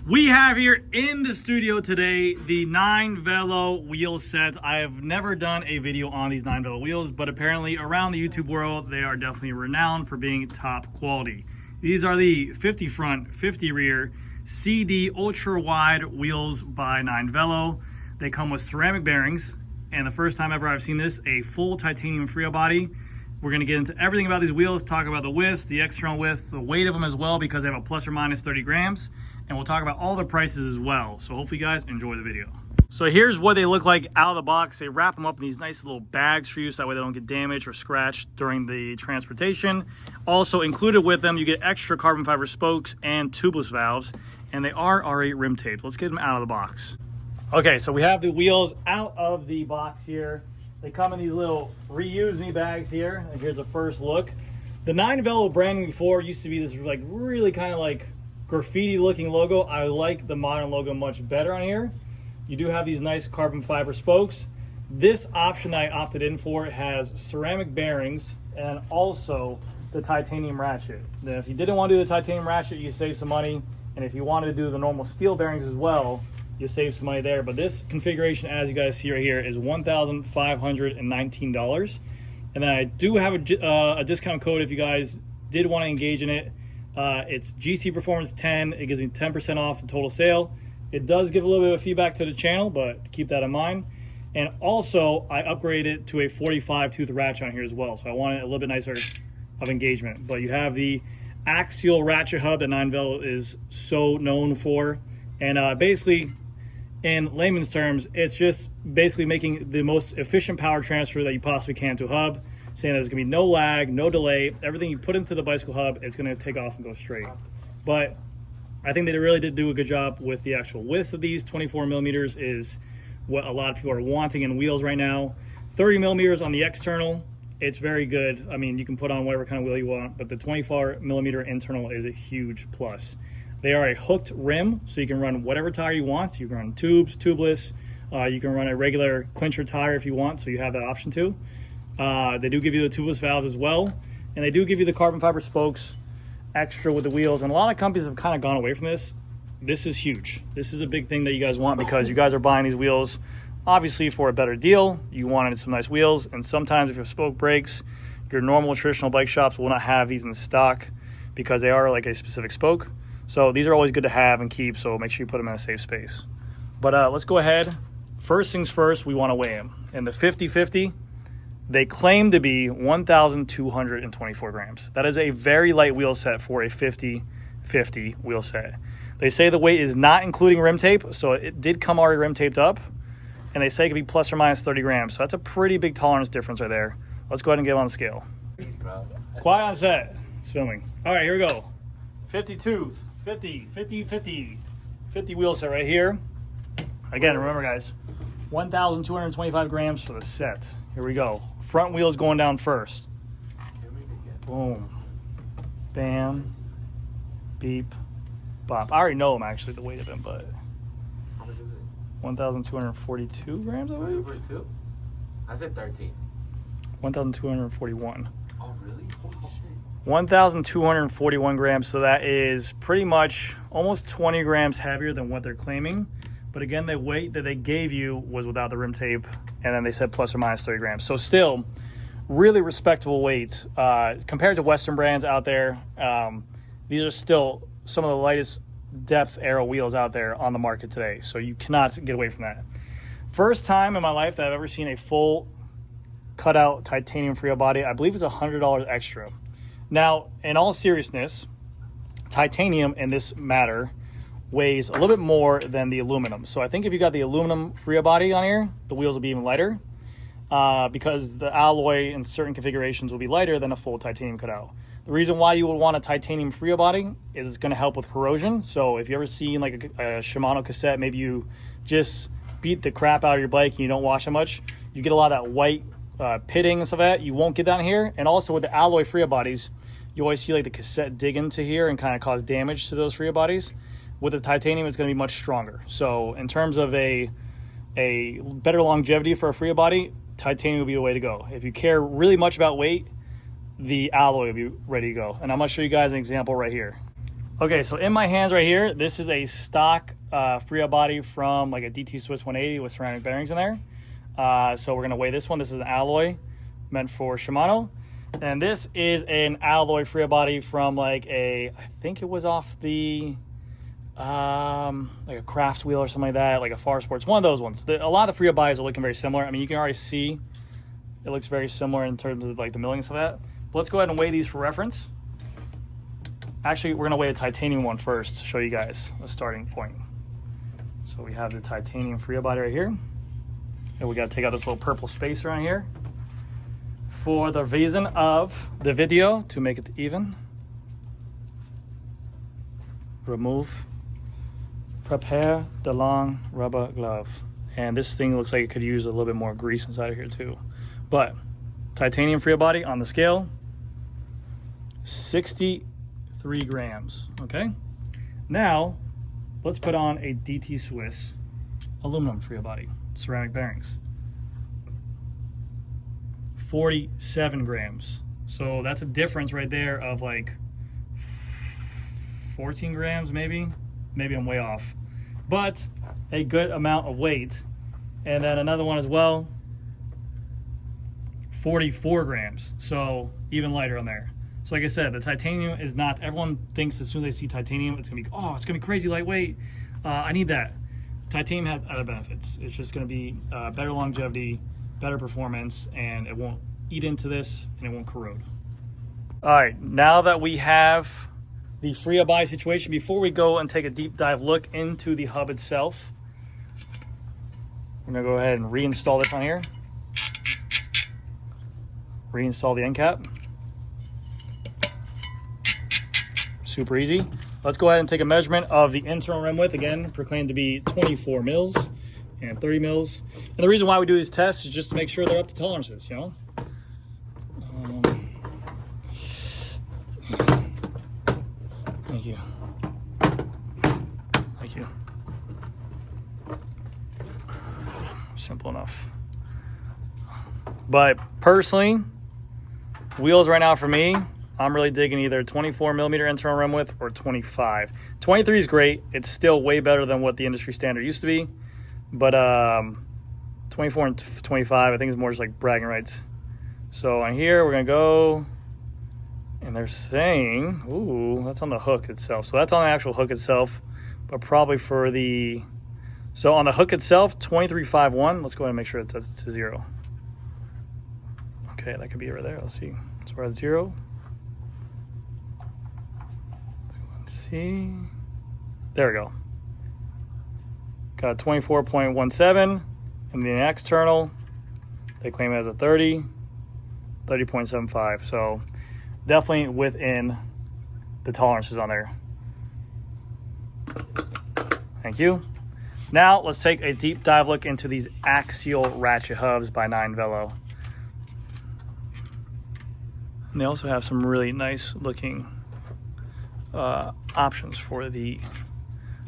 We have here in the studio today the Ninevelo wheel sets. I have never done a video on these Ninevelo wheels, but apparently around the YouTube world, they are definitely renowned for being top quality. These are the 50 front, 50 rear, CD ultra wide wheels by Ninevelo. They come with ceramic bearings, and the first time ever I've seen this, a full titanium freehub body. We're gonna get into everything about these wheels, talk about the widths, the external widths, the weight of them as well, because they have a plus or minus 30 grams. And we'll talk about all the prices as well. So hopefully you guys enjoy the video. So here's what they look like out of the box. They wrap them up in these nice little bags for you so that way they don't get damaged or scratched during the transportation. Also included with them, you get extra carbon fiber spokes and tubeless valves, and they are already rim taped. Let's get them out of the box. Okay, so we have the wheels out of the box here. They come in these little reuse me bags here. And here's a first look. The Ninevelo branding before used to be this like really kind of like graffiti looking logo. I like the modern logo much better on here. You do have these nice carbon fiber spokes. This option that I opted in for has ceramic bearings and also the titanium ratchet. Now, if you didn't want to do the titanium ratchet, you save some money. And if you wanted to do the normal steel bearings as well, you save some money there. But this configuration, as you guys see right here, is $1,519. And then I do have a discount code if you guys did want to engage in it. It's GC Performance 10. It gives me 10% off the total sale. It does give a little bit of feedback to the channel, but keep that in mind. And also, I upgraded it to a 45 tooth ratchet on here as well. So I wanted a little bit nicer of engagement. But you have the axial ratchet hub that Ninevelo is so known for. And basically, in layman's terms, it's just basically making the most efficient power transfer that you possibly can to a hub, saying there's gonna be no lag, no delay. Everything you put into the bicycle hub, it's gonna take off and go straight. But I think they really did do a good job with the actual width of these. 24 millimeters is what a lot of people are wanting in wheels right now. 30 millimeters on the external, it's very good. I mean, you can put on whatever kind of wheel you want, but the 24 millimeter internal is a huge plus. They are a hooked rim, so you can run whatever tire you want. So you can run tubes, tubeless. You can run a regular clincher tire if you want, so you have that option too. They do give you the tubeless valves as well, and they do give you the carbon fiber spokes extra with the wheels. And a lot of companies have kind of gone away from this. This is huge. This is a big thing that you guys want because you guys are buying these wheels obviously for a better deal. You wanted some nice wheels, and sometimes if your spoke breaks, your normal traditional bike shops will not have these in stock because they are like a specific spoke. So these are always good to have and keep, so make sure you put them in a safe space. But let's go ahead. First things first, we want to weigh them. In the 50-50, they claim to be 1,224 grams. That is a very light wheel set for a 50-50 wheel set. They say the weight is not including rim tape, so it did come already rim taped up, and they say it could be plus or minus 30 grams. So that's a pretty big tolerance difference right there. Let's go ahead and get on the scale. Quiet on set. It's filming. All right, here we go. 52. 50 wheel set right here. Again, remember guys, 1,225 grams for the set. Here we go. Front wheel's going down first. Boom. Bam. Beep. Bop. I already know them actually, the weight of them, but how much is it? 1,242 grams, I believe. 242? I said 13. 1,241. Oh really? Holy shit. 1,241 grams, so that is pretty much almost 20 grams heavier than what they're claiming. But again, the weight that they gave you was without the rim tape, and then they said plus or minus 30 grams. So still, really respectable weights. Compared to Western brands out there, these are still some of the lightest depth aero wheels out there on the market today. So you cannot get away from that. First time in my life that I've ever seen a full cutout titanium freehub body. I believe it's $100 extra. Now, in all seriousness, titanium in this matter weighs a little bit more than the aluminum. So I think if you got the aluminum freehub body on here, the wheels will be even lighter because the alloy in certain configurations will be lighter than a full titanium cutout. The reason why you would want a titanium freehub body is it's going to help with corrosion. So if you ever seen like a Shimano cassette, maybe you just beat the crap out of your bike and you don't wash it much, you get a lot of that white pitting and stuff like that. You won't get down here. And also with the alloy freehub bodies, you always see like the cassette dig into here and kind of cause damage to those freehub bodies. With the titanium, it's going to be much stronger. So in terms of a better longevity for a freehub body, titanium will be the way to go. If you care really much about weight, the alloy will be ready to go. And I'm going to show you guys an example right here. Okay, so in my hands right here, this is a stock freehub body from like a DT Swiss 180 with ceramic bearings in there. So we're gonna weigh this one. This is an alloy meant for Shimano. And this is an alloy freehub body from like I think it was off the, like a craft wheel or something like that, like a Far Sports, one of those ones. A lot of the freehub bodies are looking very similar. I mean, you can already see it looks very similar in terms of like the milling and stuff like that. But let's go ahead and weigh these for reference. Actually, we're gonna weigh a titanium one first to show you guys a starting point. So we have the titanium freehub body right here. And we gotta take out this little purple space around here for the reason of the video, to make it even. Remove, prepare the long rubber glove. And this thing looks like it could use a little bit more grease inside of here too. But titanium freehub body on the scale, 63 grams, okay? Now, let's put on a DT Swiss aluminum freehub body, ceramic bearings. 47 grams. So that's a difference right there of like 14 grams maybe. Maybe I'm way off. But a good amount of weight. And then another one as well, 44 grams. So even lighter on there. So like I said, the titanium is not, everyone thinks as soon as they see titanium, it's gonna be, oh, it's gonna be crazy lightweight. I need that. Titanium has other benefits. It's just gonna be better longevity, better performance, and it won't eat into this and it won't corrode. All right, now that we have the freehub body situation, before we go and take a deep dive look into the hub itself, we're gonna go ahead and reinstall this on here. Reinstall the end cap. Super easy. Let's go ahead and take a measurement of the internal rim width, again, proclaimed to be 24 mils and 30 mils. And the reason why we do these tests is just to make sure they're up to tolerances, you know? Thank you. Thank you. Simple enough. But personally, wheels right now for me, I'm really digging either 24 millimeter internal rim width or 25. 23 is great. It's still way better than what the industry standard used to be. But 24 and 25, I think is more just like bragging rights. So on here, we're gonna go, and they're saying, ooh, that's on the hook itself. So that's on the actual hook itself, but probably for the, so on the hook itself, 23.51. Let's go ahead and make sure it's to 0. Okay, that could be it right there. Let's see. So we're at 0. Let's see. There we go. Got 24.17, and the external, they claim it as a 30, 30.75. So definitely within the tolerances on there. Thank you. Now let's take a deep dive look into these axial ratchet hubs by Ninevelo. And they also have some really nice looking options for the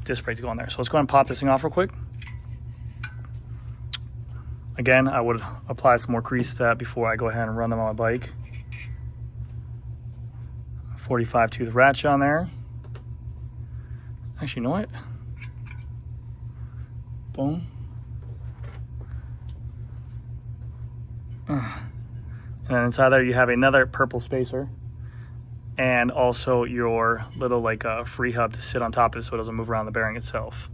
disc brake to go on there. So let's go ahead and pop this thing off real quick. Again, I would apply some more grease to that before I go ahead and run them on my bike. 45 tooth ratchet on there. Actually, you know what? Boom. And then inside there you have another purple spacer, and also your little like free hub to sit on top of it so it doesn't move around the bearing itself.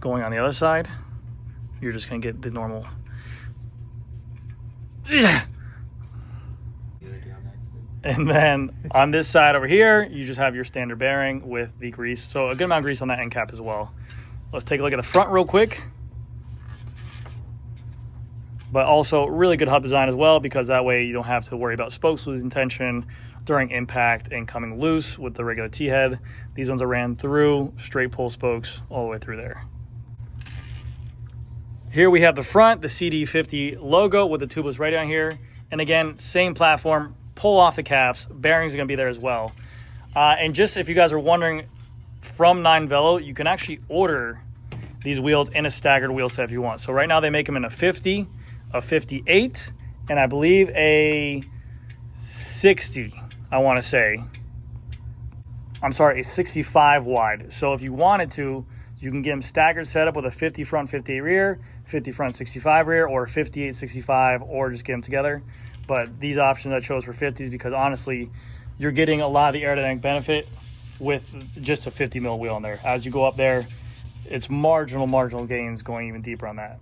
Going on the other side, you're just gonna get the normal. And then on this side over here, you just have your standard bearing with the grease. So a good amount of grease on that end cap as well. Let's take a look at the front real quick. But also really good hub design as well, because that way you don't have to worry about spokes losing tension during impact and coming loose with the regular T-head. These ones are ran through, straight pull spokes all the way through there. Here we have the front, the CD50 logo with the tubeless radio on here. And again, same platform, pull off the caps, bearings are gonna be there as well. And just if you guys are wondering, from Ninevelo, you can actually order these wheels in a staggered wheel set if you want. So right now they make them in a 50, a 58, and I believe a 60, I wanna say. I'm sorry, a 65 wide. So if you wanted to, you can get them staggered setup with a 50 front, 58 rear, 50 front, 65 rear, or 58, 65, or just get them together. But these options I chose for 50s because honestly, you're getting a lot of the aerodynamic benefit with just a 50 mil wheel in there. As you go up there, it's marginal gains going even deeper on that.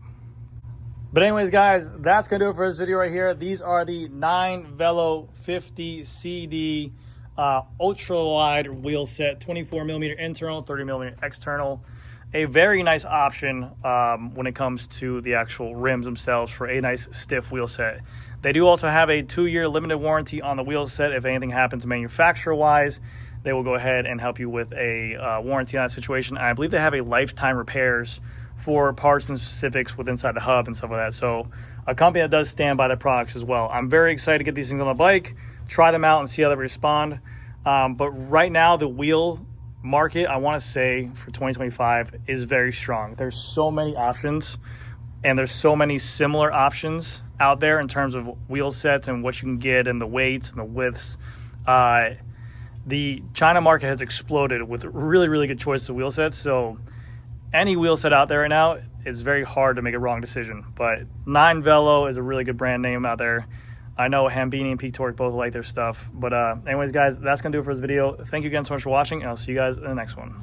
But anyways, guys, that's going to do it for this video right here. These are the Ninevelo 50 CD ultra wide wheel set, 24 millimeter internal, 30 millimeter external. A very nice option when it comes to the actual rims themselves for a nice stiff wheel set. They do also have a 2-year limited warranty on the wheel set. If anything happens manufacturer wise, they will go ahead and help you with a warranty on that situation. And I believe they have a lifetime repairs for parts and specifics with inside the hub and stuff like that. So a company that does stand by their products as well. I'm very excited to get these things on the bike, try them out and see how they respond. But right now the wheel market, I want to say for 2025 is very strong. There's so many options and there's so many similar options out there in terms of wheel sets and what you can get and the weights and the widths. The China market has exploded with really good choices of wheel sets. So any wheel set out there right now, it's very hard to make a wrong decision. But Ninevelo is a really good brand name out there. I know Hambini and Peak Torque both like their stuff. But anyways, guys, that's going to do it for this video. Thank you again so much for watching, and I'll see you guys in the next one.